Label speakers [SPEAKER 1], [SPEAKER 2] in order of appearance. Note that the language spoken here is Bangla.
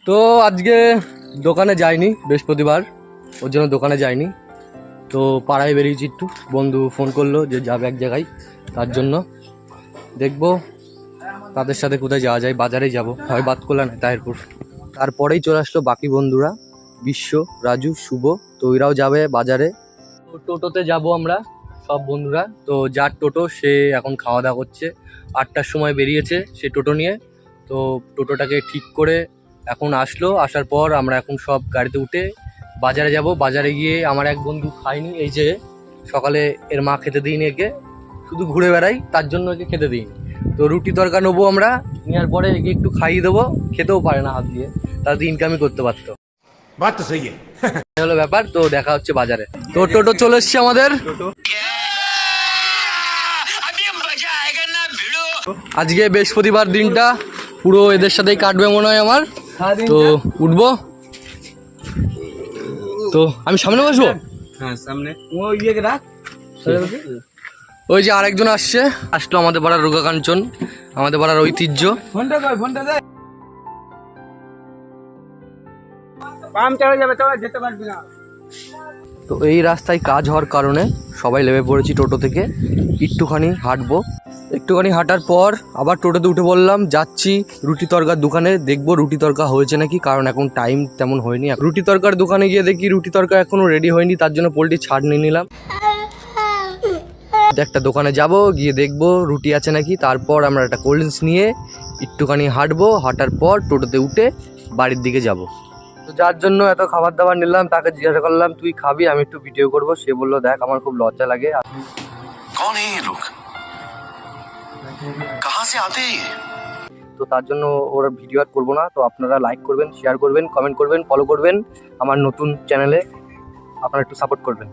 [SPEAKER 1] তো আজকে দোকানে যাইনি, বৃহস্পতিবার, ওর জন্য দোকানে যাইনি। তো পাড়ায় বেরিয়েছি একটু, বন্ধু ফোন করলো যে যাবে এক জায়গায়, তার জন্য দেখবো তাদের সাথে কোথায় যাওয়া যায়। বাজারেই যাব, হয় বাতকোলা না তাহিরপুর। তারপরেই চলে আসলো বাকি বন্ধুরা, বিশ্ব, রাজু, শুভ। তো ওইরাও যাবে বাজারে। তো টোটোতে যাব আমরা সব বন্ধুরা। তো যার টোটো সে এখন খাওয়া দাওয়া করছে। 8টার সময় বেরিয়েছে সে টোটো নিয়ে। তো টোটোটাকে ঠিক করে এখন আসলো, আসার পর আমরা এখন সব গাড়িতে উঠে বাজারে যাব। বাজারে গিয়ে আমার এক বন্ধু খায়নি, এই যে সকালে এর মা খেতে দিইনি, একে শুধু ঘুরে বেড়াই, তার জন্য একে খেতে দিইনি। তো রুটি তরকা নেবো আমরা, নেওয়ার পরে একে একটু খাইয়ে দেবো, খেতেও পারে না হাত দিয়ে, তাতে ইনকামই করতে পারতো।
[SPEAKER 2] বাত তো সহি
[SPEAKER 1] হলো ব্যাপার। তো দেখা হচ্ছে বাজারে। তো টোটো চলে এসছে আমাদের। আজকে বৃহস্পতিবার দিনটা পুরো এদের সাথেই কাটবে মনে হয় আমার। তো উঠবো, তো আমি সামনে বসবো।
[SPEAKER 2] হ্যাঁ সামনে
[SPEAKER 1] ওই যে আরেকজন আসলো আমাদের পাড়ার রোগা কাঞ্চন, আমাদের পাড়ার ঐতিহ্য। তো এই রাস্তায় কাজ হওয়ার কারণে সবাই নেমে পড়েছি টোটো থেকে, একটুখানি হাঁটবো। একটুখানি হাঁটার পর আবার টোটোতে উঠে বললাম, যাচ্ছি রুটি তরকার দোকানে, দেখবো রুটি তরকা হয়েছে নাকি, কারণ এখন টাইম তেমন হয়নি। রুটি তরকার দোকানে গিয়ে দেখি রুটি তরকা এখনো রেডি হয়নি, তার জন্য পোল্ট্রি ছাড় নিয়ে নিলাম। একটা দোকানে যাব, গিয়ে দেখবো রুটি আছে নাকি, তারপর আমরা একটা কোল্ড ড্রিঙ্কস নিয়ে একটুখানি হাঁটবো। হাঁটার পর টোটোতে উঠে বাড়ির দিকে যাব। তো যার জন্য এত খাবার দাবার নিলাম, তাকে জিজ্ঞাসা করলাম তুই খাবি, আমি একটু ভিডিও করব। সে বললো দেখ আমার খুব লজ্জা লাগে।
[SPEAKER 3] कौन है ये लोग कहां से आते हैं ये
[SPEAKER 1] তো তার জন্য ওরা ভিডিও আর করবো না। তো আপনারা লাইক করবেন, শেয়ার করবেন, কমেন্ট করবেন, ফলো করবেন আমার নতুন চ্যানেলে, আপনারা একটু সাপোর্ট করবেন।